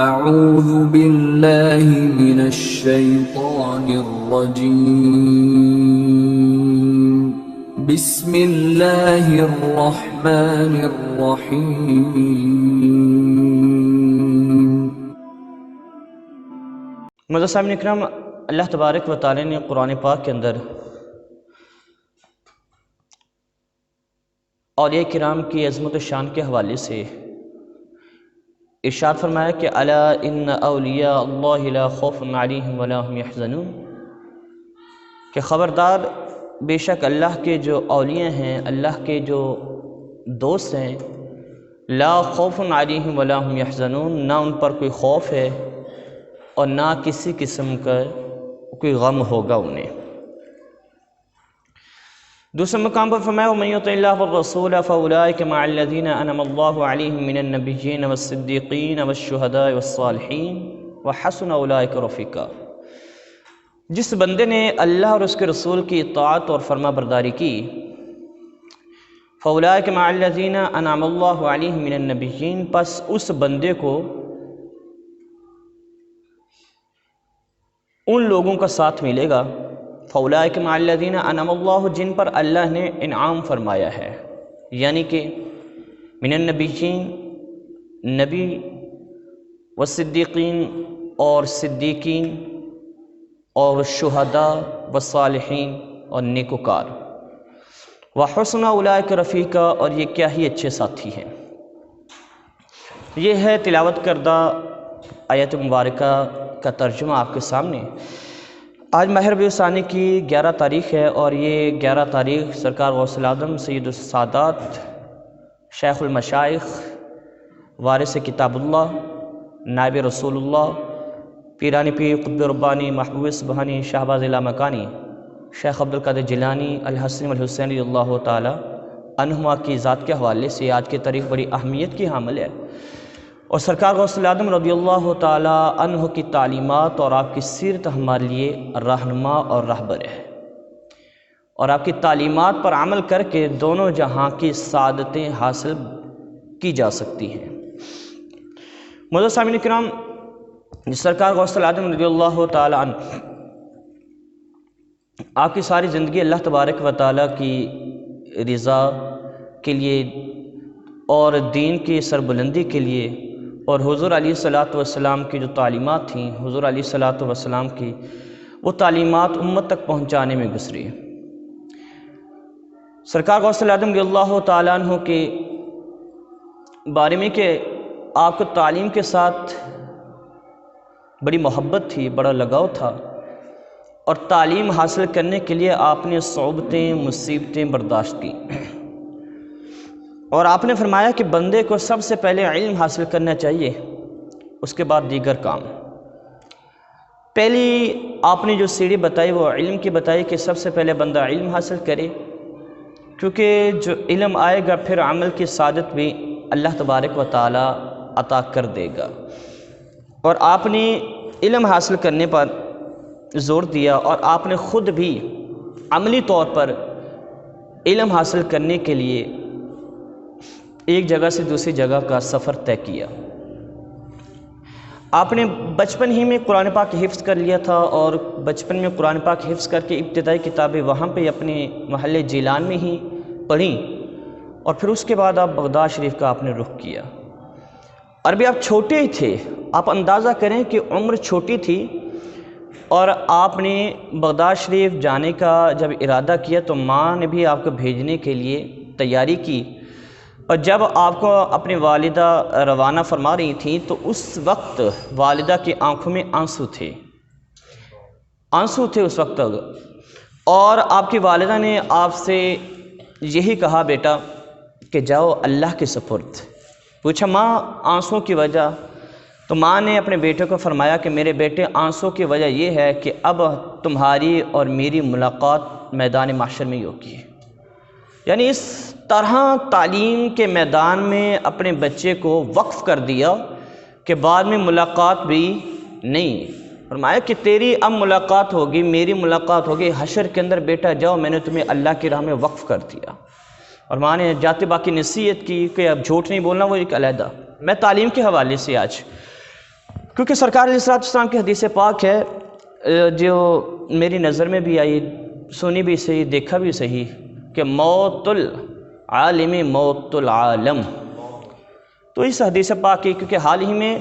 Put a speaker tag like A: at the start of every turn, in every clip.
A: اعوذ باللہ من الشیطان الرجیم بسم اللہ الرحمن الرحیم۔
B: معزز سامعین اکرام، اللہ تبارک و تعالی نے قرآن پاک کے اندر اولیاء کرام کی عظمت و شان کے حوالے سے ارشاد فرمایا کہ الا ان اولیاء اللہ لا خوف علیہم ولا هم یحزنون، کہ خبردار بے شک اللہ کے جو اولیاء ہیں، اللہ کے جو دوست ہیں، لا خوف علیہم ولا هم یحزنون، نہ ان پر کوئی خوف ہے اور نہ کسی قسم کا کوئی غم ہوگا انہیں۔ دوسرے مقام پر فرمایا وَمَن يُطِعِ اللَّهَ وَالرَّسُولَ فَأُولَٰئِكَ مَعَ الَّذِينَ أَنْعَمَ اللَّهُ عَلَيْهِم مِّنَ النَّبِيِّينَ وَالصِّدِّيقِينَ وَالشُّهَدَاءِ وَالصَّالِحِينَ وَحَسُنَ أُولَٰئِكَ رَفِيقًا۔ جس بندے نے اللہ اور اس کے رسول کی اطاعت اور فرما برداری کی، فَأُولَٰئِكَ مَعَ الَّذِينَ أَنْعَمَ اللَّهُ عَلَيْهِم مِّنَ النَّبِيِّينَ، پس اس بندے کو ان لوگوں کا ساتھ ملے گا، فَأُولَٰئِكَ مَعَ الَّذِينَ أَنْعَمَ اللَّهُ، جن پر اللہ نے انعام فرمایا ہے، یعنی کہ من النبیین، نبی، والصدیقین اور صدیقین، اور شہداء والصالحین اور نیکوکار، وحسن اولئک رفیقا، اور یہ کیا ہی اچھے ساتھی ہیں۔ یہ ہے تلاوت کردہ آیت مبارکہ کا ترجمہ آپ کے سامنے۔ آج ماہ ربیع الثانی کی 11 تاریخ ہے، اور یہ 11 تاریخ سرکار غوث العظم سید السادات شیخ المشائخ وارث کتاب اللہ نائب رسول اللہ پیرانی پیر قطب ربانی محبوب سبحانی شہباز لامکانی شیخ عبدالقادر جیلانی الحسن والحسین رضی اللہ تعالی عنہما کی ذات کے حوالے سے آج کی تاریخ بڑی اہمیت کی حامل ہے، اور سرکار غوث العظم رضی اللہ تعالی عنہ کی تعلیمات اور آپ کی سیرت ہمارے لیے رہنما اور رہبر ہے، اور آپ کی تعلیمات پر عمل کر کے دونوں جہاں کی سعادتیں حاصل کی جا سکتی ہیں۔ معزز سامعین کرام، سرکار غوث العظم رضی اللہ تعالی عنہ آپ کی ساری زندگی اللہ تبارک و تعالی کی رضا کے لیے اور دین کی سربلندی کے لیے، اور حضور علیہ السلام کی جو تعلیمات تھیں، حضور علیہ السلام کی وہ تعلیمات امت تک پہنچانے میں گزری۔ سرکار غوث العظم رضی اللہ تعالیٰ عنہ کے بارے میں کہ آپ کو تعلیم کے ساتھ بڑی محبت تھی، بڑا لگاؤ تھا، اور تعلیم حاصل کرنے کے لیے آپ نے صعوبتیں مصیبتیں برداشت کی، اور آپ نے فرمایا کہ بندے کو سب سے پہلے علم حاصل کرنا چاہیے، اس کے بعد دیگر کام۔ پہلی آپ نے جو سیڑھی بتائی وہ علم کی بتائی کہ سب سے پہلے بندہ علم حاصل کرے، کیونکہ جو علم آئے گا پھر عمل کی سعادت بھی اللہ تبارک و تعالی عطا کر دے گا، اور آپ نے علم حاصل کرنے پر زور دیا، اور آپ نے خود بھی عملی طور پر علم حاصل کرنے کے لیے ایک جگہ سے دوسری جگہ کا سفر طے کیا۔ آپ نے بچپن ہی میں قرآن پاک حفظ کر لیا تھا، اور بچپن میں قرآن پاک حفظ کر کے ابتدائی کتابیں وہاں پہ اپنے محلے جیلان میں ہی پڑھیں، اور پھر اس کے بعد آپ بغداد شریف کا آپ نے رخ کیا۔ اور بھی آپ چھوٹے ہی تھے، آپ اندازہ کریں کہ عمر چھوٹی تھی، اور آپ نے بغداد شریف جانے کا جب ارادہ کیا تو ماں نے بھی آپ کو بھیجنے کے لیے تیاری کی، اور جب آپ کو اپنی والدہ روانہ فرما رہی تھیں تو اس وقت والدہ کی آنکھوں میں آنسو تھے اس وقت، اور آپ کی والدہ نے آپ سے یہی کہا بیٹا کہ جاؤ اللہ کے سپرد۔ پوچھا ماں آنسوں کی وجہ؟ تو ماں نے اپنے بیٹے کو فرمایا کہ میرے بیٹے آنسوں کی وجہ یہ ہے کہ اب تمہاری اور میری ملاقات میدان محشر میں ہی ہوگی۔ یعنی اس طرح تعلیم کے میدان میں اپنے بچے کو وقف کر دیا کہ بعد میں ملاقات بھی نہیں۔ فرمایا کہ تیری اب ملاقات ہوگی، میری ملاقات ہوگی حشر کے اندر، بیٹا جاؤ میں نے تمہیں اللہ کی راہ میں وقف کر دیا۔ اور ماں نے جاتے باقی نصیحت کی کہ اب جھوٹ نہیں بولنا، وہ ایک علیحدہ۔ میں تعلیم کے حوالے سے آج کیونکہ سرکار علیہ السلام کی حدیث پاک ہے جو میری نظر میں بھی آئی، سنی بھی صحیح، دیکھا بھی صحیح، کہ موت العالم موت العالم۔ تو اس حدیث پاک کی، کیونکہ حال ہی میں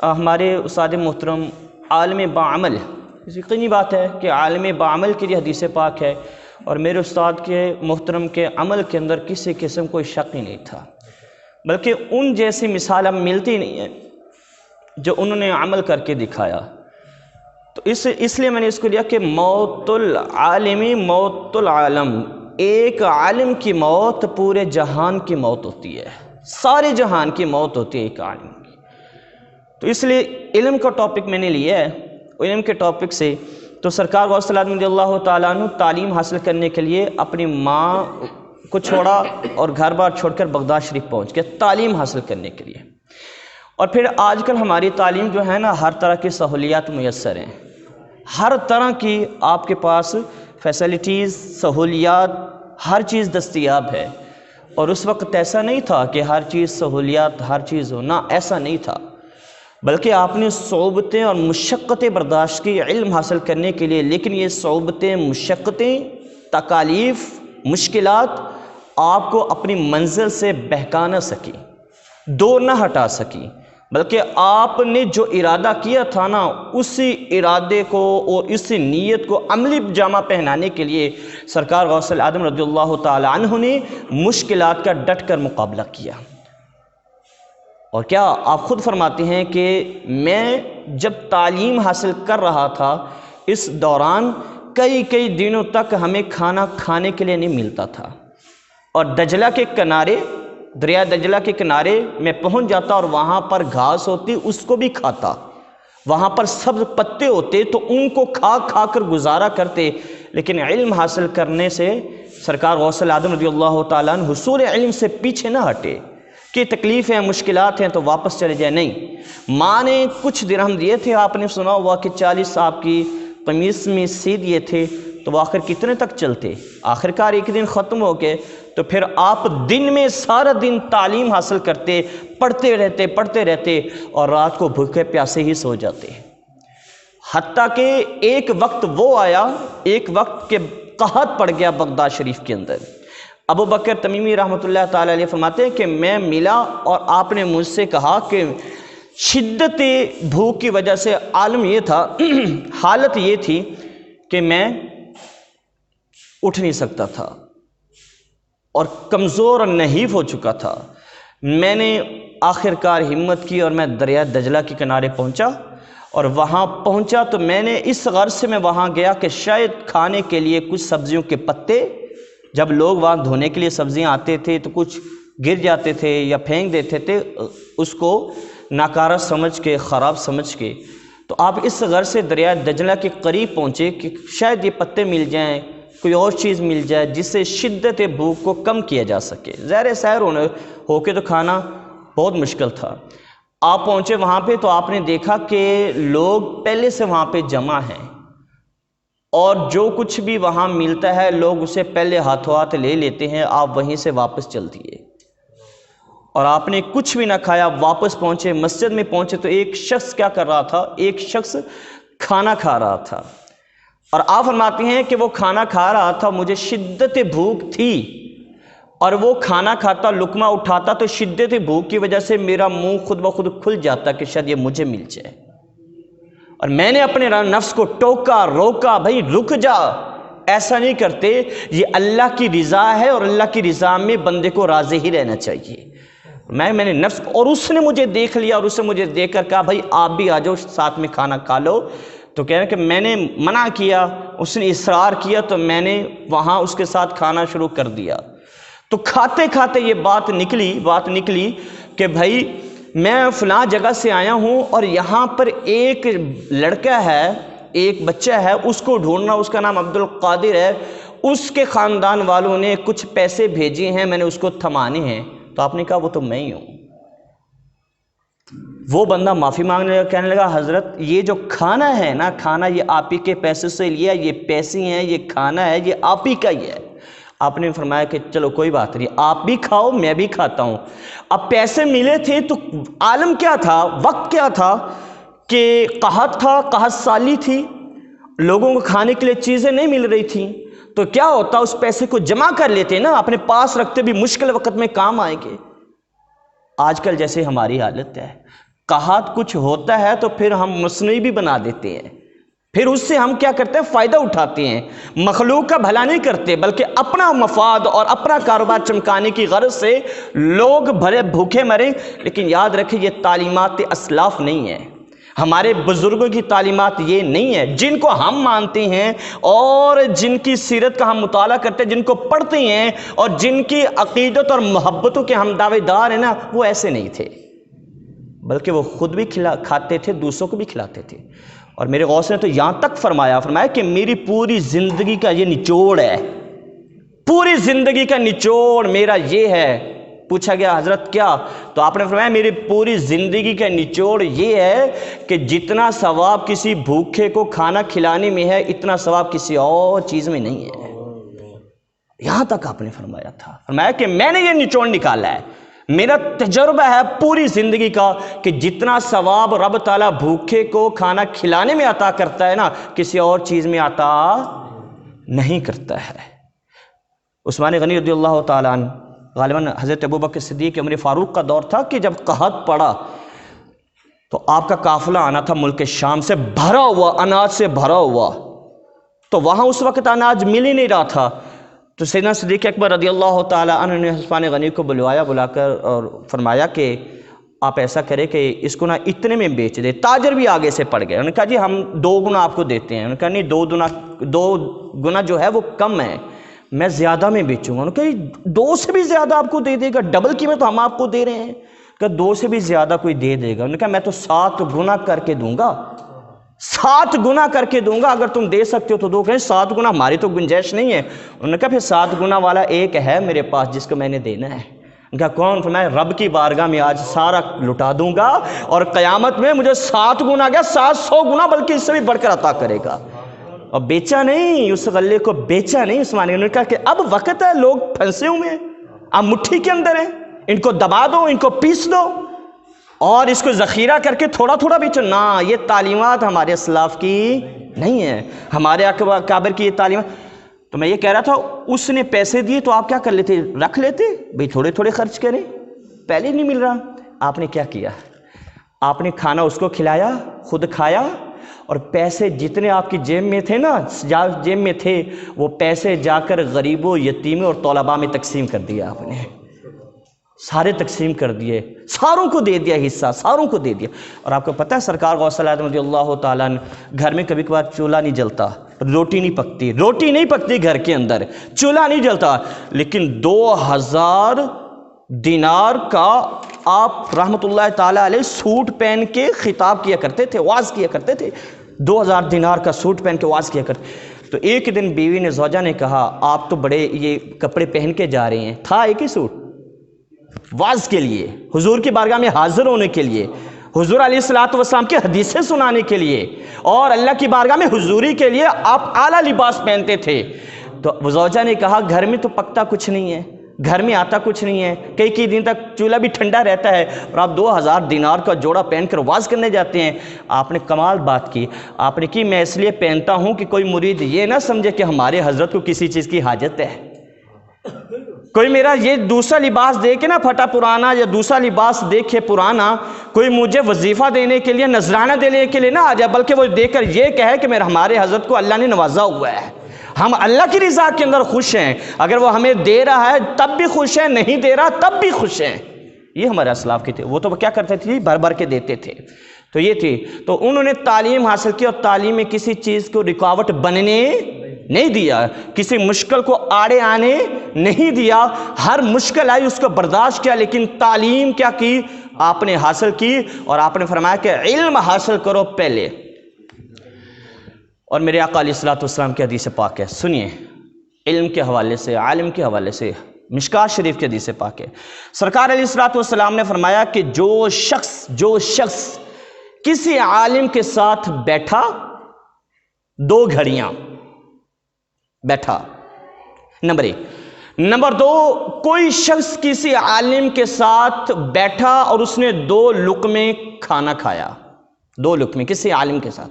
B: ہمارے استاد محترم عالم بعمل، یقینی بات ہے کہ عالم بعمل کی جو حدیث پاک ہے، اور میرے استاد کے محترم کے عمل کے اندر کسی قسم کوئی شک ہی نہیں تھا، بلکہ ان جیسی مثال اب ملتی نہیں ہے جو انہوں نے عمل کر کے دکھایا۔ تو اس لیے میں نے اس کو لیا کہ موت العالم موت العالم، ایک عالم کی موت پورے جہان کی موت ہوتی ہے، سارے جہان کی موت ہوتی ہے ایک عالم کی۔ تو اس لیے علم کا ٹاپک میں نے لیا ہے، علم کے ٹاپک سے تو سرکار غوث العالم رضی اللہ تعالیٰ عنہ تعلیم حاصل کرنے کے لیے اپنی ماں کو چھوڑا اور گھر بار چھوڑ کر بغداد شریف پہنچ گئے تعلیم حاصل کرنے کے لیے۔ اور پھر آج کل ہماری تعلیم جو ہے نا، ہر طرح کی سہولیات میسر ہیں، ہر طرح کی آپ کے پاس فیسلٹیز، سہولیات، ہر چیز دستیاب ہے۔ اور اس وقت ایسا نہیں تھا کہ ہر چیز سہولیات، ہر چیز ہونا، ایسا نہیں تھا، بلکہ آپ نے صعوبتیں اور مشقتیں برداشت کی علم حاصل کرنے کے لیے، لیکن یہ صعوبتیں، مشقتیں، تکالیف، مشکلات آپ کو اپنی منزل سے بہکا نہ سکی، دور نہ ہٹا سکی، بلکہ آپ نے جو ارادہ کیا تھا نا، اسی ارادے کو اور اسی نیت کو عملی جامہ پہنانے کے لیے سرکار غوث العالم رضی اللہ تعالی عنہ نے مشکلات کا ڈٹ کر مقابلہ کیا۔ اور کیا آپ خود فرماتے ہیں کہ میں جب تعلیم حاصل کر رہا تھا، اس دوران کئی دنوں تک ہمیں کھانا کھانے کے لیے نہیں ملتا تھا، اور دجلہ کے کنارے، دریا دجلہ کے کنارے میں پہنچ جاتا اور وہاں پر گھاس ہوتی اس کو بھی کھاتا، وہاں پر سبز پتے ہوتے تو ان کو کھا کر گزارا کرتے۔ لیکن علم حاصل کرنے سے سرکار غوث العالم رضی اللہ تعالیٰ عنہ حصول علم سے پیچھے نہ ہٹے کہ تکلیف ہیں، مشکلات ہیں تو واپس چلے جائیں، نہیں۔ ماں نے کچھ درہم دیے تھے، آپ نے سنا ہوا کہ 40 آپ کی قمیص میں سی دیے تھے، تو وہ آخر کتنے تک چلتے؟ آخرکار ایک دن ختم ہو گئے، تو پھر آپ دن میں سارا دن تعلیم حاصل کرتے، پڑھتے رہتے اور رات کو بھوکے پیاسے ہی سو جاتے، حتیٰ کہ ایک وقت وہ آیا، ایک وقت کہ قحط پڑ گیا بغداد شریف کے اندر۔ ابو بکر تمیمی رحمۃ اللہ تعالیٰ علیہ فرماتے ہیں کہ میں ملا اور آپ نے مجھ سے کہا کہ شدت بھوک کی وجہ سے عالم یہ تھا، حالت یہ تھی کہ میں اٹھ نہیں سکتا تھا اور کمزور اور نحیف ہو چکا تھا۔ میں نے آخرکار ہمت کی اور میں دریا دجلہ کے کنارے پہنچا، اور وہاں پہنچا تو میں نے اس غرض سے میں وہاں گیا کہ شاید کھانے کے لیے کچھ سبزیوں کے پتے، جب لوگ وہاں دھونے کے لیے سبزیاں آتے تھے تو کچھ گر جاتے تھے یا پھینک دیتے تھے، اس کو ناکارہ سمجھ کے، خراب سمجھ کے، تو آپ اس غرض سے دریا دجلہ کے قریب پہنچے کہ شاید یہ پتے مل جائیں، کوئی اور چیز مل جائے جس سے شدت بھوک کو کم کیا جا سکے۔ ظاہر سیر ہو کے تو کھانا بہت مشکل تھا۔ آپ پہنچے وہاں پہ تو آپ نے دیکھا کہ لوگ پہلے سے وہاں پہ جمع ہیں، اور جو کچھ بھی وہاں ملتا ہے لوگ اسے پہلے ہاتھوں ہاتھ لے لیتے ہیں، آپ وہیں سے واپس چل دیے، اور آپ نے کچھ بھی نہ کھایا، واپس پہنچے، مسجد میں پہنچے تو ایک شخص کیا کر رہا تھا؟ ایک شخص کھانا کھا رہا تھا، اور آپ فرماتے ہیں کہ وہ کھانا کھا رہا تھا، مجھے شدت بھوک تھی، اور وہ کھانا کھاتا، لقمہ اٹھاتا تو شدت بھوک کی وجہ سے میرا منہ خود بخود کھل جاتا کہ شاید یہ مجھے مل جائے، اور میں نے اپنے نفس کو ٹوکا، روکا، بھائی رک جا، ایسا نہیں کرتے، یہ اللہ کی رضا ہے اور اللہ کی رضا میں بندے کو راضی ہی رہنا چاہیے۔ میں نے نفس، اور اس نے مجھے دیکھ لیا اور اس نے مجھے دیکھ کر کہا بھائی آپ بھی آ جاؤ ساتھ میں کھانا کھا لو، تو کہہ رہے کہ میں نے منع کیا، اس نے اصرار کیا تو میں نے وہاں اس کے ساتھ کھانا شروع کر دیا۔ تو کھاتے کھاتے یہ بات نکلی کہ بھائی میں فلاں جگہ سے آیا ہوں اور یہاں پر ایک لڑکا ہے، ایک بچہ ہے، اس کو ڈھونڈنا، اس کا نام عبد القادر ہے، اس کے خاندان والوں نے کچھ پیسے بھیجے ہیں، میں نے اس کو تھمانے ہیں۔ تو آپ نے کہا وہ تو میں ہی ہوں۔ وہ بندہ معافی مانگنے لگا، کہنے لگا حضرت یہ جو کھانا ہے نا، کھانا یہ آپ ہی کے پیسے سے لیا، یہ پیسے ہیں، یہ کھانا ہے، یہ آپ ہی کا ہی ہے۔ آپ نے فرمایا کہ چلو کوئی بات نہیں، آپ بھی کھاؤ میں بھی کھاتا ہوں۔ اب پیسے ملے تھے تو عالم کیا تھا، وقت کیا تھا کہ قحط تھا، قحط سالی تھی، لوگوں کو کھانے کے لیے چیزیں نہیں مل رہی تھیں، تو کیا ہوتا، اس پیسے کو جمع کر لیتے نا، اپنے پاس رکھتے بھی مشکل وقت میں کام آئیں گے۔ آج کل جیسے ہماری حالت ہے، قحط کچھ ہوتا ہے تو پھر ہم مصنوعی بھی بنا دیتے ہیں، پھر اس سے ہم کیا کرتے ہیں، فائدہ اٹھاتے ہیں، مخلوق کا بھلا نہیں کرتے بلکہ اپنا مفاد اور اپنا کاروبار چمکانے کی غرض سے لوگ بھرے بھوکے مریں۔ لیکن یاد رکھیں، یہ تعلیمات اسلاف نہیں ہے، ہمارے بزرگوں کی تعلیمات یہ نہیں ہے، جن کو ہم مانتے ہیں اور جن کی سیرت کا ہم مطالعہ کرتے ہیں، جن کو پڑھتے ہیں اور جن کی عقیدت اور محبتوں کے ہم دعوے دار ہیں نا، وہ ایسے نہیں تھے، بلکہ وہ خود بھی کھاتے تھے، دوسروں کو بھی کھلاتے تھے۔ اور میرے غوث نے تو یہاں تک فرمایا کہ میری پوری زندگی کا یہ نچوڑ ہے، پوری زندگی کا نچوڑ میرا یہ ہے۔ پوچھا گیا حضرت کیا؟ تو آپ نے فرمایا میری پوری زندگی کا نچوڑ یہ ہے کہ جتنا ثواب کسی بھوکے کو کھانا کھلانے میں ہے، اتنا ثواب کسی اور چیز میں نہیں ہے۔ یہاں تک آپ نے فرمایا تھا، فرمایا کہ میں نے یہ نچوڑ نکالا ہے، میرا تجربہ ہے پوری زندگی کا کہ جتنا ثواب رب تعالیٰ بھوکے کو کھانا کھلانے میں عطا کرتا ہے نا، کسی اور چیز میں عطا نہیں کرتا ہے۔ عثمان غنی رضی اللہ تعالیٰ عنہ، غالباً حضرت ابوبکر صدیق عمر فاروق کا دور تھا کہ جب قحط پڑا تو آپ کا قافلہ آنا تھا ملک شام سے، بھرا ہوا اناج سے بھرا ہوا، تو وہاں اس وقت اناج مل ہی نہیں رہا تھا۔ تو سیدنا صدیق اکبر رضی اللہ تعالیٰ عنہ نے عثمان غنی کو بلا کر اور فرمایا کہ آپ ایسا کریں کہ اس کو نا اتنے میں بیچ دے۔ تاجر بھی آگے سے پڑ گئے، انہوں نے کہا جی ہم 2 گنا آپ کو دیتے ہیں۔ انہوں نے کہا نہیں، 2 گنا جو ہے وہ کم ہے، میں زیادہ میں بیچوں گا۔ انہوں نے کہا 2 سے بھی زیادہ آپ کو دے دے گا، ڈبل قیمت ہم آپ کو دے رہے ہیں۔ کہ 2 سے بھی زیادہ کوئی دے دے گا؟ انہوں نے کہا میں تو 7 گنا کر کے دوں گا، 7 گنا کر کے دوں گا، اگر تم دے سکتے ہو تو دو۔ کہیں 7 گنا ہماری تو گنجائش نہیں ہے۔ انہوں نے کہا پھر 7 گنا والا ایک ہے میرے پاس جس کو میں نے دینا ہے۔ ان کا کون؟ فرمایا رب کی بارگاہ میں آج سارا لٹا دوں گا اور قیامت میں مجھے 7 گنا گیا 700 گنا بلکہ اس سے بھی بڑھ کر عطا کرے گا۔ اور بیچا نہیں، اس غلے کو بیچا نہیں عثمان۔ انہوں نے کہا کہ اب وقت ہے، لوگ پھنسے ہوئے ہیں، اب مٹھی کے اندر ہیں، ان کو دبا دو، ان کو پیس دو اور اس کو ذخیرہ کر کے تھوڑا تھوڑا بیچو۔ نہ، یہ تعلیمات ہمارے اسلاف کی نہیں ہے، ہمارے اکابر کی یہ تعلیمات۔ تو میں یہ کہہ رہا تھا، اس نے پیسے دیے تو آپ کیا کر لیتے؟ رکھ لیتے بھئی، تھوڑے تھوڑے خرچ کریں، پہلے نہیں مل رہا۔ آپ نے کیا کیا؟ آپ نے کھانا اس کو کھلایا، خود کھایا، اور پیسے جتنے آپ کی جیب میں تھے نا، جیب میں تھے، وہ پیسے جا کر غریبوں، یتیموں اور طلباء میں تقسیم کر دیا۔ آپ نے سارے تقسیم کر دیے، ساروں کو دے دیا حصہ، ساروں کو دے دیا۔ اور آپ کو پتہ ہے سرکار غوث اعظم رضی اللہ تعالیٰ عنہ، گھر میں کبھی کبھار چولہا نہیں جلتا، روٹی نہیں پکتی گھر کے اندر، چولہا نہیں جلتا، لیکن 2000 دینار کا آپ رحمت اللہ تعالیٰ علیہ سوٹ پہن کے خطاب کیا کرتے تھے، واز کیا کرتے تھے، 2000 دینار کا سوٹ پہن کے واز کیا کرتے۔ تو ایک دن بیوی نے، زوجہ نے کہا آپ تو بڑے یہ کپڑے پہن کے جا رہے ہیں، تھا ایک ہی سوٹ واز کے لیے، حضور کی بارگاہ میں حاضر ہونے کے لیے، حضور علیہ السلام کی حدیثیں سنانے کے لیے، اور اللہ کی بارگاہ میں حضوری کے لیے آپ اعلیٰ لباس پہنتے تھے۔ تو زوجہ نے کہا گھر میں تو پکتا کچھ نہیں ہے، گھر میں آتا کچھ نہیں ہے، کئی دن تک چولہا بھی ٹھنڈا رہتا ہے، اور آپ 2000 دینار کا جوڑا پہن کر واز کرنے جاتے ہیں۔ آپ نے کمال بات کی، آپ نے کی میں اس لیے پہنتا ہوں کہ کوئی مرید یہ نہ سمجھے کہ ہمارے حضرت کو کسی چیز کی حاجت ہے، کوئی میرا یہ دوسرا لباس دیکھے نا پھٹا پرانا، یا دوسرا لباس دیکھے پرانا، کوئی مجھے وظیفہ دینے کے لیے، نذرانہ دینے کے لیے نہ آ جائے، بلکہ وہ دیکھ کر یہ کہے کہ میرا ہمارے حضرت کو اللہ نے نوازا ہوا ہے، ہم اللہ کی رضا کے اندر خوش ہیں، اگر وہ ہمیں دے رہا ہے تب بھی خوش ہیں، نہیں دے رہا تب بھی خوش ہیں۔ یہ ہمارے اسلاف کے تھے، وہ تو کیا کرتے تھے؟ بھر بھر کے دیتے تھے۔ تو یہ تھی، تو انہوں نے تعلیم حاصل کی اور تعلیم میں کسی چیز کو رکاوٹ بننے نہیں دیا، کسی مشکل کو آڑے آنے نہیں دیا، ہر مشکل آئی اس کو برداشت کیا، لیکن تعلیم کیا کی؟ آپ نے حاصل کی، اور آپ نے فرمایا کہ علم حاصل کرو پہلے۔ اور میرے آقا علیہ الصلوۃ والسلام کی حدیث پاک ہے، سنیے، علم کے حوالے سے، عالم کے حوالے سے، مشکات شریف کی حدیث پاک ہے۔ سرکار علیہ الصلوۃ والسلام نے فرمایا کہ جو شخص کسی عالم کے ساتھ بیٹھا 2 گھڑیاں بیٹھا، نمبر 1، نمبر 2، کوئی شخص کسی عالم کے ساتھ بیٹھا اور اس نے 2 لقمے کھانا کھایا، 2 لقمے کسی عالم کے ساتھ۔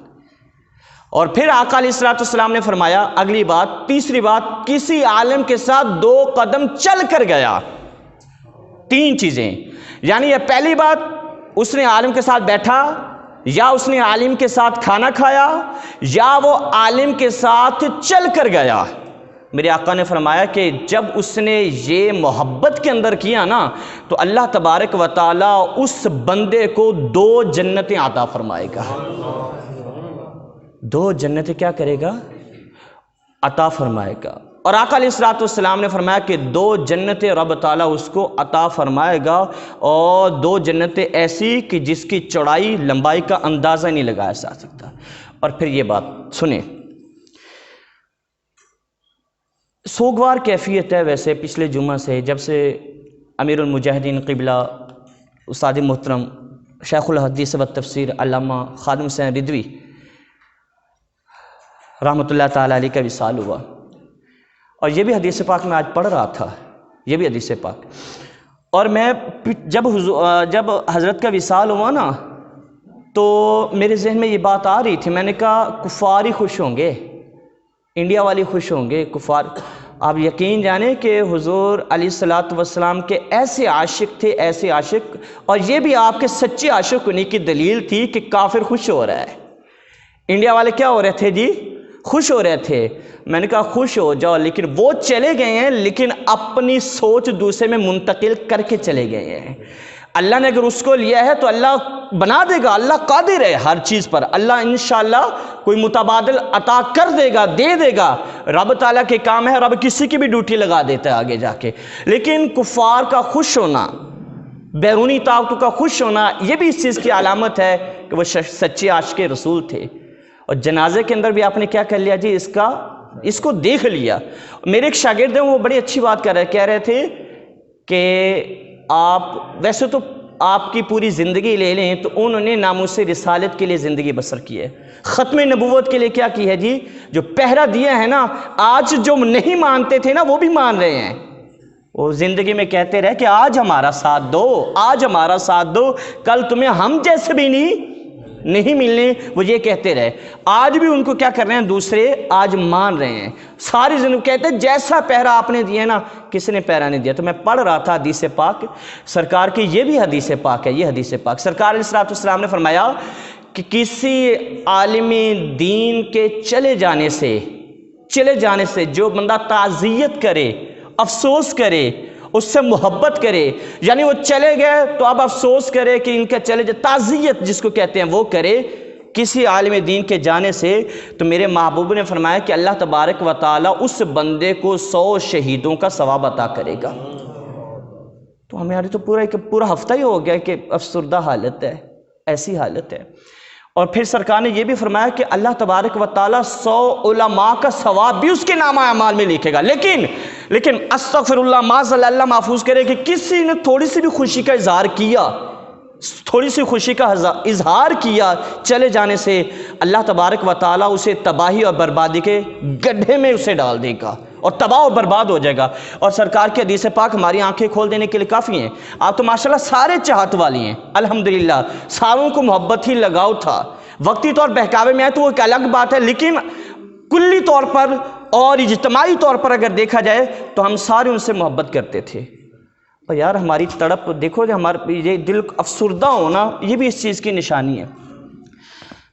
B: اور پھر آقا علیہ الصلوۃ والسلام نے فرمایا اگلی بات، تیسری بات، کسی عالم کے ساتھ 2 قدم چل کر گیا۔ 3 چیزیں، یعنی یہ پہلی بات، اس نے عالم کے ساتھ بیٹھا، یا اس نے عالم کے ساتھ کھانا کھایا، یا وہ عالم کے ساتھ چل کر گیا۔ میرے آقا نے فرمایا کہ جب اس نے یہ محبت کے اندر کیا نا تو اللہ تبارک و تعالی اس بندے کو 2 جنتیں عطا فرمائے گا۔ 2 جنتیں کیا کرے گا؟ عطا فرمائے گا۔ اور آقا علیہ الصلوۃ والسلام نے فرمایا کہ 2 جنتیں رب تعالیٰ اس کو عطا فرمائے گا، اور 2 جنتیں ایسی کہ جس کی چوڑائی لمبائی کا اندازہ نہیں لگایا جا سکتا۔ اور پھر یہ بات سنیں، سوگوار کیفیت ہے ویسے پچھلے جمعہ سے، جب سے امیر المجاہدین قبلہ استاد محترم شیخ الحدیث و تفسیر علامہ خادم حسین رضوی رحمۃ اللہ تعالیٰ علیہ کا وصال ہوا، اور یہ بھی حدیث پاک میں آج پڑھ رہا تھا، یہ بھی حدیث پاک، اور میں جب حضرت کا وصال ہوا نا تو میرے ذہن میں یہ بات آ رہی تھی، میں نے کہا کفار ہی خوش ہوں گے، انڈیا والے خوش ہوں گے، کفار۔ آپ یقین جانیں کہ حضور علیہ الصلوۃ والسلام کے ایسے عاشق تھے، ایسے عاشق، اور یہ بھی آپ کے سچے عاشق ہونے کی دلیل تھی کہ کافر خوش ہو رہا ہے۔ انڈیا والے کیا ہو رہے تھے جی؟ خوش ہو رہے تھے۔ میں نے کہا خوش ہو جاؤ، لیکن وہ چلے گئے ہیں، لیکن اپنی سوچ دوسرے میں منتقل کر کے چلے گئے ہیں۔ اللہ نے اگر اس کو لیا ہے تو اللہ بنا دے گا، اللہ قادر ہے ہر چیز پر، اللہ انشاءاللہ کوئی متبادل عطا کر دے گا، دے دے گا۔ رب تعالیٰ کے کام ہے، رب کسی کی بھی ڈیوٹی لگا دیتا ہے آگے جا کے۔ لیکن کفار کا خوش ہونا، بیرونی طاقتوں کا خوش ہونا، یہ بھی اس چیز کی علامت ہے کہ وہ سچے عاشق رسول تھے۔ اور جنازے کے اندر بھی آپ نے کیا کر لیا جی؟ اس کو دیکھ لیا۔ میرے ایک شاگرد ہیں، وہ بڑی اچھی بات کہہ رہے تھے کہ آپ ویسے تو آپ کی پوری زندگی لے لیں تو انہوں نے ناموس رسالت کے لیے زندگی بسر کی ہے، ختم نبوت کے لیے کیا کی ہے جی؟ جو پہرا دیا ہے نا، آج جو نہیں مانتے تھے نا وہ بھی مان رہے ہیں۔ وہ زندگی میں کہتے رہے کہ آج ہمارا ساتھ دو، آج ہمارا ساتھ دو، کل تمہیں ہم جیسے بھی نہیں ملنے، وہ یہ کہتے رہے۔ آج بھی ان کو کیا کر رہے ہیں دوسرے؟ آج مان رہے ہیں۔ ساری زندگی کہتے ہیں جیسا پہرا آپ نے دیا نا کسی نے پہرا نہیں دیا۔ تو میں پڑھ رہا تھا حدیث پاک سرکار کی، یہ بھی حدیث پاک ہے، یہ حدیث پاک سرکار علیہ الصلوۃ والسلام نے فرمایا کہ کسی عالم دین کے چلے جانے سے جو بندہ تعزیت کرے، افسوس کرے، اس سے محبت کرے، یعنی وہ چلے گئے تو اب افسوس کرے کہ ان کا چلے جائے، تعزیت جس کو کہتے ہیں وہ کرے کسی عالم دین کے جانے سے، تو میرے محبوب نے فرمایا کہ اللہ تبارک و تعالی اس بندے کو 100 شہیدوں کا ثواب عطا کرے گا۔ تو ہمارے تو پورا ہفتہ ہی ہو گیا کہ افسردہ حالت ہے، ایسی حالت ہے۔ اور پھر سرکار نے یہ بھی فرمایا کہ اللہ تبارک و تعالی 100 علماء کا ثواب بھی اس کے نامہ اعمال میں لکھے گا، لیکن استغفر اللہ معاذ اللہ محفوظ کرے کہ کسی نے تھوڑی سی بھی خوشی کا اظہار کیا چلے جانے سے، اللہ تبارک و تعالی اسے تباہی اور بربادی کے گڈھے میں اسے ڈال دے گا اور تباہ و برباد ہو جائے گا۔ اور سرکار کی حدیث پاک ہماری آنکھیں کھول دینے کے لیے کافی ہیں۔ آپ تو ماشاءاللہ سارے چاہت والی ہیں، الحمدللہ، ساروں کو محبت ہی لگاؤ تھا۔ وقتی طور بہکاوے میں آئے تو وہ ایک الگ بات ہے، لیکن کلی طور پر اور اجتماعی طور پر اگر دیکھا جائے تو ہم سارے ان سے محبت کرتے تھے۔ اور یار ہماری تڑپ دیکھو، ہمارا یہ دل افسردہ ہونا یہ بھی اس چیز کی نشانی ہے۔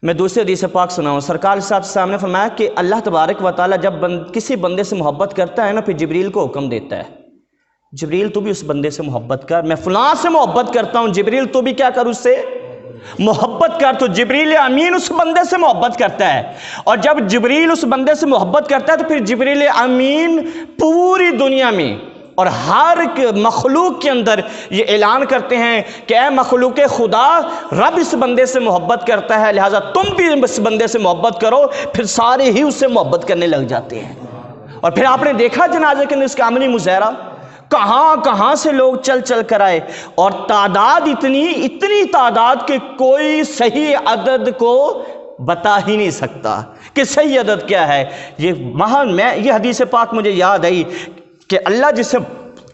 B: میں دوسرے حدیث پاک سناؤں، سرکار صلی اللہ علیہ وسلم نے فرمایا کہ اللہ تبارک و تعالیٰ جب کسی بندے سے محبت کرتا ہے نا، پھر جبریل کو حکم دیتا ہے، جبریل تو بھی اس بندے سے محبت کر، میں فلاں سے محبت کرتا ہوں، جبریل تو بھی کیا کر، اس سے محبت کر۔ تو جبریل امین اس بندے سے محبت کرتا ہے، اور جب جبریل اس بندے سے محبت کرتا ہے تو پھر جبریل امین پوری دنیا میں اور ہر مخلوق کے اندر یہ اعلان کرتے ہیں کہ اے مخلوق خدا، رب اس بندے سے محبت کرتا ہے، لہٰذا تم بھی اس بندے سے محبت کرو۔ پھر سارے ہی اس سے محبت کرنے لگ جاتے ہیں۔ اور پھر آپ نے دیکھا جنازے کے اندر اس کا عملی مظاہرہ، کہاں سے لوگ چل کر آئے، اور تعداد اتنی تعداد کہ کوئی صحیح عدد کو بتا ہی نہیں سکتا کہ صحیح عدد کیا ہے۔ یہ حدیث پاک مجھے یاد آئی کہ اللہ جسے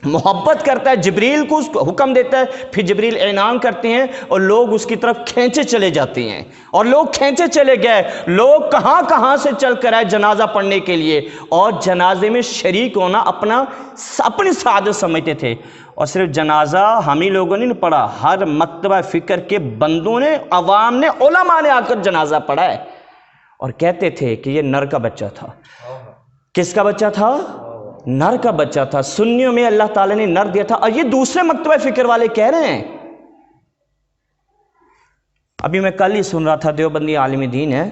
B: محبت کرتا ہے، جبریل کو اس کو حکم دیتا ہے، پھر جبریل اعلان کرتے ہیں اور لوگ اس کی طرف کھینچے چلے جاتے ہیں، اور لوگ کھینچے چلے گئے، لوگ کہاں کہاں سے چل کر آئے جنازہ پڑھنے کے لیے، اور جنازے میں شریک ہونا اپنی سعادت سمجھتے تھے۔ اور صرف جنازہ ہم ہی لوگوں نے نہیں پڑھا، ہر مکتبہ فکر کے بندوں نے، عوام نے، علماء نے آ کر جنازہ پڑھا ہے، اور کہتے تھے کہ یہ نر کا بچہ تھا۔ کس کا بچہ تھا؟ نر کا بچہ تھا۔ سنیوں میں اللہ تعالیٰ نے نر دیا تھا، اور یہ دوسرے مکتبہ فکر والے کہہ رہے ہیں۔ ابھی میں کل ہی سن رہا تھا، دیوبندی عالم دین ہے،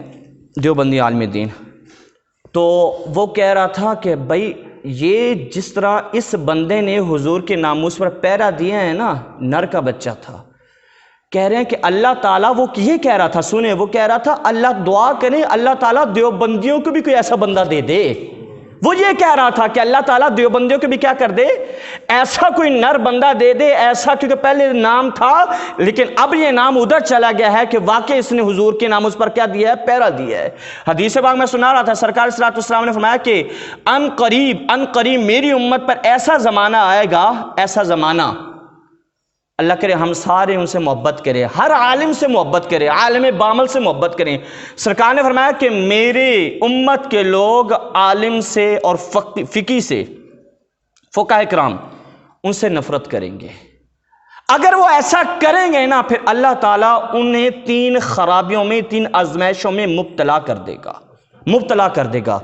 B: دیوبندی عالم دین، تو وہ کہہ رہا تھا کہ بھائی یہ جس طرح اس بندے نے حضور کے ناموس پر پہرا دیا ہے نا، نر کا بچہ تھا، کہہ رہے ہیں کہ اللہ تعالیٰ، وہ یہ کہہ رہا تھا، سنیں، وہ کہہ رہا تھا اللہ دعا کریں اللہ تعالیٰ دیوبندیوں کو بھی کوئی ایسا بندہ دے دے۔ وہ یہ کہہ رہا تھا کہ اللہ تعالیٰ دیوبندیوں کو بھی کیا کر دے، ایسا کوئی نر بندہ دے دے، ایسا، کیونکہ پہلے نام تھا لیکن اب یہ نام ادھر چلا گیا ہے کہ واقعی اس نے حضور کے نام اس پر کیا دیا ہے، پہرا دیا ہے۔ حدیث پاک میں سنا رہا تھا، سرکار صلی اللہ علیہ وسلم نے فرمایا کہ ان قریب میری امت پر ایسا زمانہ آئے گا، ایسا زمانہ، اللہ کرے ہم سارے ان سے محبت کریں، ہر عالم سے محبت کریں، عالم بامل سے محبت کریں۔ سرکار نے فرمایا کہ میرے امت کے لوگ عالم سے اور فقی سے، فقہ کرام، ان سے نفرت کریں گے۔ اگر وہ ایسا کریں گے نا، پھر اللہ تعالیٰ انہیں 3 خرابیوں میں، 3 آزمائشوں میں مبتلا کر دے گا، مبتلا کر دے گا۔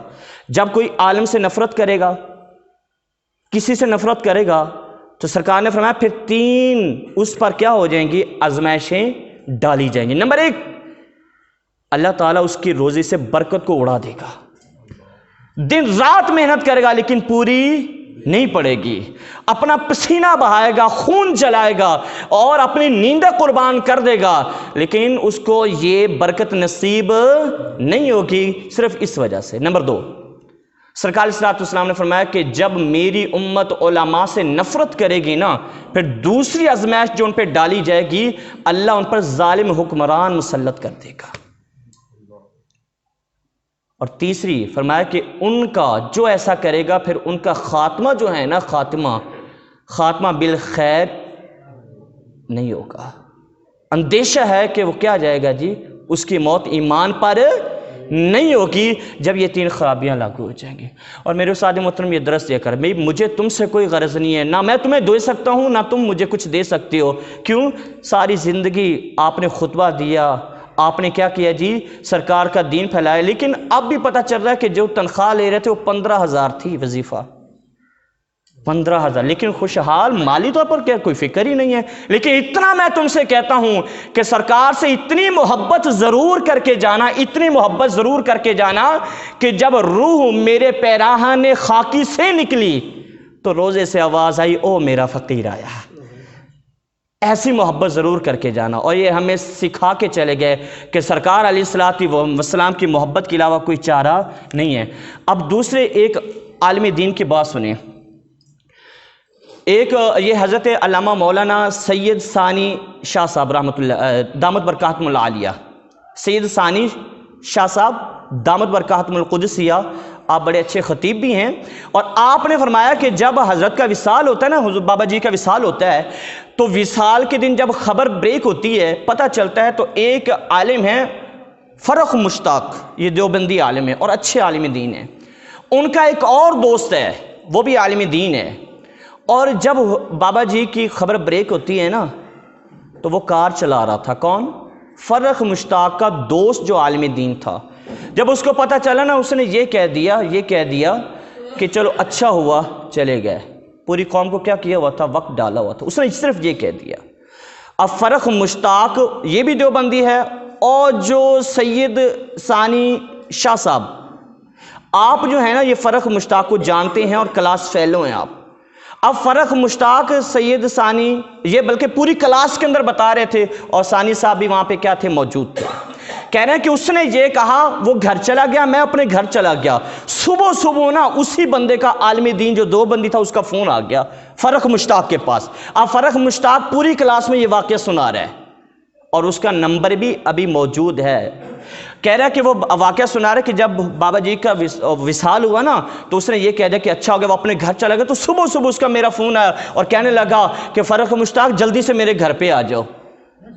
B: جب کوئی عالم سے نفرت کرے گا، کسی سے نفرت کرے گا، تو سرکار نے فرمایا پھر 3 اس پر کیا ہو جائیں گی، آزمائشیں ڈالی جائیں گی۔ نمبر 1، اللہ تعالیٰ اس کی روزی سے برکت کو اڑا دے گا، دن رات محنت کرے گا لیکن پوری نہیں پڑے گی، اپنا پسینہ بہائے گا، خون جلائے گا اور اپنی نیندیں قربان کر دے گا، لیکن اس کو یہ برکت نصیب نہیں ہوگی صرف اس وجہ سے۔ نمبر 2، سرکار صلی اللہ علیہ وسلم نے فرمایا کہ جب میری امت علماء سے نفرت کرے گی نا، پھر دوسری آزمائش جو ان پہ ڈالی جائے گی، اللہ ان پر ظالم حکمران مسلط کر دے گا۔ اور تیسری فرمایا کہ ان کا جو ایسا کرے گا، پھر ان کا خاتمہ جو ہے نا، خاتمہ بالخیر نہیں ہوگا۔ اندیشہ ہے کہ وہ کیا جائے گا جی، اس کی موت ایمان پر نہیں ہوگی جب یہ 3 خرابیاں لاگو ہو جائیں گی۔ اور میرے استاد محترم، یہ درس دیا کر، مجھے تم سے کوئی غرض نہیں ہے، نہ میں تمہیں دے سکتا ہوں، نہ تم مجھے کچھ دے سکتے ہو۔ کیوں؟ ساری زندگی آپ نے خطبہ دیا، آپ نے کیا کیا جی، سرکار کا دین پھیلایا، لیکن اب بھی پتہ چل رہا ہے کہ جو تنخواہ لے رہے تھے وہ 15,000 تھی، وظیفہ 15,000، لیکن خوشحال مالی طور پر کیا کوئی فکر ہی نہیں ہے۔ لیکن اتنا میں تم سے کہتا ہوں کہ سرکار سے اتنی محبت ضرور کر کے جانا، اتنی محبت ضرور کر کے جانا کہ جب روح میرے پیراہن خاکی سے نکلی تو روزے سے آواز آئی، او میرا فقیر آیا۔ ایسی محبت ضرور کر کے جانا، اور یہ ہمیں سکھا کے چلے گئے کہ سرکار علیہ السلام کی محبت کے علاوہ کوئی چارہ نہیں ہے۔ اب دوسرے ایک عالم دین کی بات سنیں، ایک یہ حضرت علامہ مولانا سید ثانی شاہ صاحب رحمۃ اللہ دامت برکاتہم العالیہ، سید ثانی شاہ صاحب دامت برکاتہم القدسیہ، آپ بڑے اچھے خطیب بھی ہیں، اور آپ نے فرمایا کہ جب حضرت کا وصال ہوتا ہے نا، حضور بابا جی کا وصال ہوتا ہے، تو وصال کے دن جب خبر بریک ہوتی ہے، پتہ چلتا ہے، تو ایک عالم ہے فرخ مشتاق، یہ دیوبندی عالم ہے اور اچھے عالم دین ہیں، ان کا ایک اور دوست ہے وہ بھی عالم دین ہے، اور جب بابا جی کی خبر بریک ہوتی ہے نا، تو وہ کار چلا رہا تھا، کون؟ فرخ مشتاق کا دوست جو عالم دین تھا۔ جب اس کو پتہ چلا نا، اس نے یہ کہہ دیا کہ چلو اچھا ہوا چلے گئے، پوری قوم کو کیا کیا ہوا تھا، وقت ڈالا ہوا تھا، اس نے صرف یہ کہہ دیا۔ اب فرخ مشتاق یہ بھی دیوبندی ہے، اور جو سید ثانی شاہ صاحب، آپ جو ہے نا یہ فرخ مشتاق کو جانتے ہیں اور کلاس فیلو ہیں آپ۔ اب فرخ مشتاق سید ثانی یہ بلکہ پوری کلاس کے اندر بتا رہے تھے، اور ثانی صاحب بھی وہاں پہ کیا تھے، موجود تھے، کہہ رہے ہیں کہ اس نے یہ کہا، وہ گھر چلا گیا، میں اپنے گھر چلا گیا، صبح نا اسی بندے کا عالم دین جو دیوبندی تھا اس کا فون آ گیا فرخ مشتاق کے پاس۔ اب فرخ مشتاق پوری کلاس میں یہ واقعہ سنا رہا ہے، اور اس کا نمبر بھی ابھی موجود ہے۔ کہہ رہا ہے کہ وہ واقعہ سنا رہا ہے کہ جب بابا جی کا وصال ہوا نا تو اس نے یہ کہہ دیا کہ اچھا ہو گیا، وہ اپنے گھر چلا گیا۔ تو صبح صبح اس کا میرا فون آیا اور کہنے لگا کہ فرخ مشتاق جلدی سے میرے گھر پہ آ جاؤ۔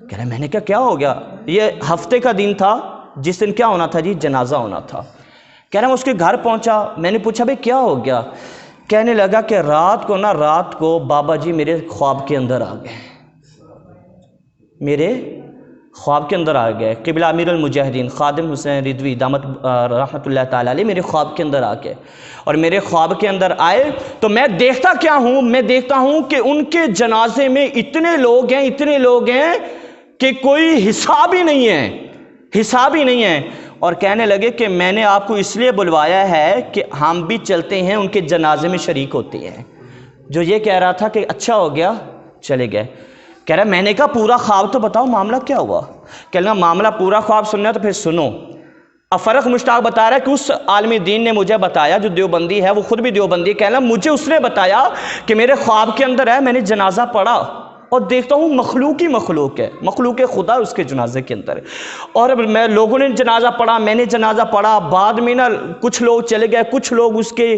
B: کہہ رہا میں نے کہا کیا ہو گیا؟ یہ ہفتے کا دن تھا جس دن کیا ہونا تھا جی؟ جنازہ ہونا تھا۔ کہہ رہا میں اس کے گھر پہنچا، میں نے پوچھا بھئی کیا ہو گیا؟ کہنے لگا کہ رات کو بابا جی میرے خواب کے اندر آ گئے، میرے خواب کے اندر آ گئے۔ قبلہ امیر المجاہدین خادم حسین رضوی دامت رحمۃ اللہ تعالیٰ علیہ میرے خواب کے اندر آ گئے، اور میرے خواب کے اندر آئے تو میں دیکھتا کیا ہوں؟ میں دیکھتا ہوں کہ ان کے جنازے میں اتنے لوگ ہیں کہ کوئی حساب ہی نہیں ہے۔ اور کہنے لگے کہ میں نے آپ کو اس لیے بلوایا ہے کہ ہم بھی چلتے ہیں ان کے جنازے میں شریک ہوتے ہیں۔ جو یہ کہہ رہا تھا کہ اچھا ہو گیا چلے گئے۔ کہہ رہا میں نے کہا پورا خواب تو بتاؤ، معاملہ کیا ہوا؟ کہنے لگا معاملہ پورا خواب سننا ہے تو پھر سنو۔ اب فرخ مشتاق بتا رہا ہے کہ اس عالم دین نے مجھے بتایا، جو دیوبندی ہے، وہ خود بھی دیوبندی ہے، کہنا مجھے اس نے بتایا کہ میرے خواب کے اندر ہے، میں نے جنازہ پڑھا اور دیکھتا ہوں مخلوق ہے، مخلوق خدا اس کے جنازے کے اندر۔ اور میں لوگوں نے جنازہ پڑھا، میں نے جنازہ پڑھا، بعد میں نا کچھ لوگ چلے گئے، کچھ لوگ اس کے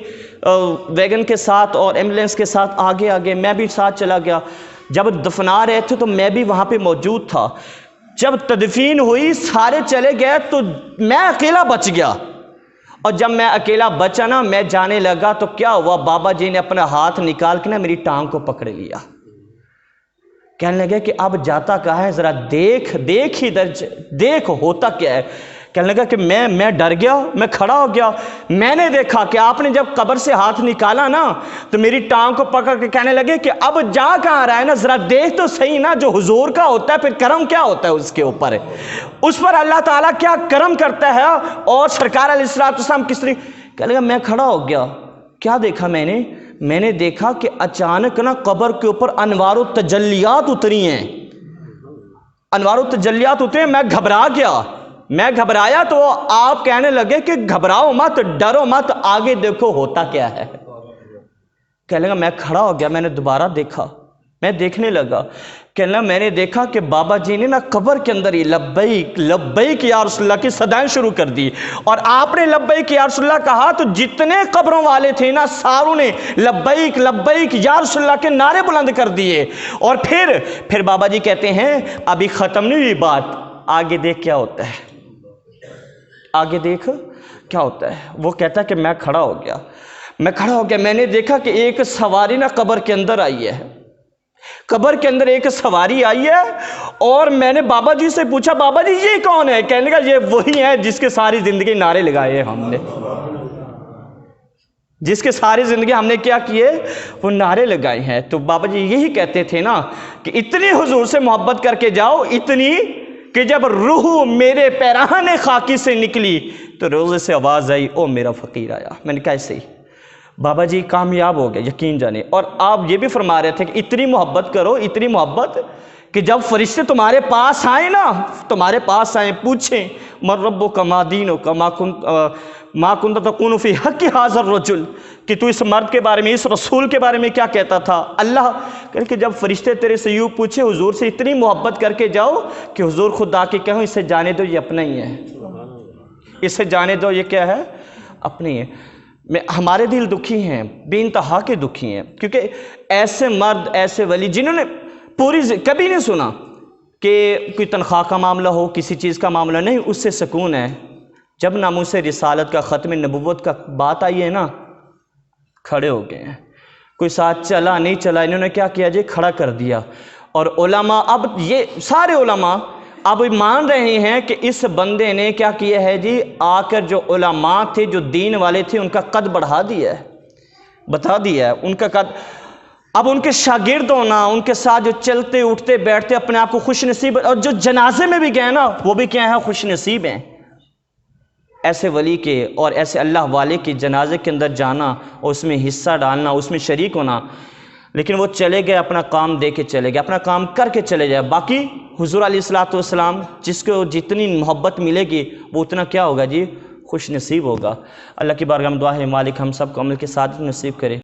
B: ویگن کے ساتھ اور ایمبولینس کے ساتھ آگے، میں بھی ساتھ چلا گیا۔ جب دفنا رہے تھے تو میں بھی وہاں پہ موجود تھا۔ جب تدفین ہوئی سارے چلے گئے تو میں اکیلا بچ گیا، اور جب میں اکیلا بچا نا میں جانے لگا تو کیا ہوا؟ بابا جی نے اپنا ہاتھ نکال کے نا میری ٹانگ کو پکڑ لیا۔ کہنے لگے کہ اب جاتا کہاں ہے؟ ذرا دیکھ ادھر دیکھ ہوتا کیا ہے۔ کہنے لگا کہ میں ڈر گیا، میں کھڑا ہو گیا۔ میں نے دیکھا کہ آپ نے جب قبر سے ہاتھ نکالا نا تو میری ٹانگ کو پکڑ کے کہنے لگے کہ اب جا کہاں رہا ہے نا، ذرا دیکھ تو صحیح نا، جو حضور کا ہوتا ہے پھر کرم کیا ہوتا ہے اس کے اوپر، اس پر اللہ تعالیٰ کیا کرم کرتا ہے، اور سرکار علیہ السلام کس طرح۔ کہنے لگا میں کھڑا ہو گیا، کیا دیکھا میں نے دیکھا کہ اچانک نا قبر کے اوپر انوار و تجلیات اتری ہیں، میں گھبرایا تو آپ کہنے لگے کہ گھبراؤ مت، ڈرو مت، آگے دیکھو ہوتا کیا ہے۔ کہنے لگا میں کھڑا ہو گیا، میں نے دوبارہ دیکھا، میں دیکھنے لگا، کہنے لگا میں نے دیکھا کہ بابا جی نے نا قبر کے اندر ہی لبیک لبیک یا رسول اللہ کی صدائیں شروع کر دی، اور آپ نے لبیک یا رسول اللہ کہا تو جتنے قبروں والے تھے نا ساروں نے لبیک لبیک یا رسول اللہ کے نعرے بلند کر دیے۔ اور پھر بابا جی کہتے ہیں ابھی ختم نہیں ہوئی بات، آگے دیکھ کیا ہوتا ہے، آگے دیکھ کیا ہوتا ہے۔ وہ کہتا ہے کہ میں کھڑا ہو گیا، میں نے دیکھا کہ ایک سواری نا قبر کے اندر آئی ہے، قبر کے اندر ایک سواری آئی ہے، اور میں نے بابا جی سے پوچھا بابا جی یہ کون ہے؟ کہنے لگا یہ وہی ہے جس کے ساری زندگی نعرے لگائے ہم نے، جس کے ساری زندگی ہم نے کیا کیے؟ وہ نعرے لگائے ہیں۔ تو بابا جی یہی کہتے تھے نا کہ اتنی حضور سے محبت کر کے جاؤ، اتنی کہ جب روح میرے پیراہن خاکی سے نکلی تو روزے سے آواز آئی او میرا فقیر آیا۔ میں نے کہا ایسے ہی بابا جی کامیاب ہو گئے، یقین جانے۔ اور آپ یہ بھی فرما رہے تھے کہ اتنی محبت کرو، اتنی محبت کہ جب فرشتے تمہارے پاس آئیں نا، تمہارے پاس آئیں، پوچھیں من ربک ما دینک ما کنت تقول فی حق ھذا الرجل، کہ تو اس مرد کے بارے میں، اس رسول کے بارے میں کیا کہتا تھا؟ اللہ کہ جب فرشتے تیرے سے یوں پوچھے حضور سے اتنی محبت کر کے جاؤ کہ حضور خود آ کے کہو اسے جانے دو یہ اپنا ہی ہے، اسے جانے دو یہ کیا ہے؟ اپنی ہے۔ ہمارے دل دکھی ہیں، بے انتہا کے دکھی ہیں، کیونکہ ایسے مرد، ایسے ولی جنہوں نے کبھی نہیں سنا کہ کوئی تنخواہ کا معاملہ ہو، کسی چیز کا معاملہ نہیں، اس سے سکون ہے۔ جب ناموس رسالت کا، ختم نبوت کا بات آئی ہے نا، کھڑے ہو گئے ہیں۔ کوئی ساتھ چلا نہیں چلا، انہوں نے کیا کیا جی؟ کھڑا کر دیا۔ اور علماء، اب یہ سارے علماء اب مان رہے ہیں کہ اس بندے نے کیا کیا ہے جی؟ آ کر جو علماء تھے، جو دین والے تھے، ان کا قد بڑھا دیا ہے، بتا دیا ہے ان کا قد۔ اب ان کے شاگرد ہونا، ان کے ساتھ جو چلتے اٹھتے بیٹھتے اپنے آپ کو خوش نصیب، اور جو جنازے میں بھی گئے نا وہ بھی کیا ہے؟ خوش نصیب ہیں۔ ایسے ولی کے اور ایسے اللہ والے کے جنازے کے اندر جانا اور اس میں حصہ ڈالنا، اس میں شریک ہونا، لیکن وہ چلے گئے، اپنا کام دے کے چلے گئے، اپنا کام کر کے چلے جائے۔ باقی حضور علیہ السلام جس کو جتنی محبت ملے گی وہ اتنا کیا ہوگا جی؟ خوش نصیب ہوگا۔ اللہ کی بارگاہ میں دعا ہے مالک ہم سب کو عمل کے ساتھ نصیب کرے۔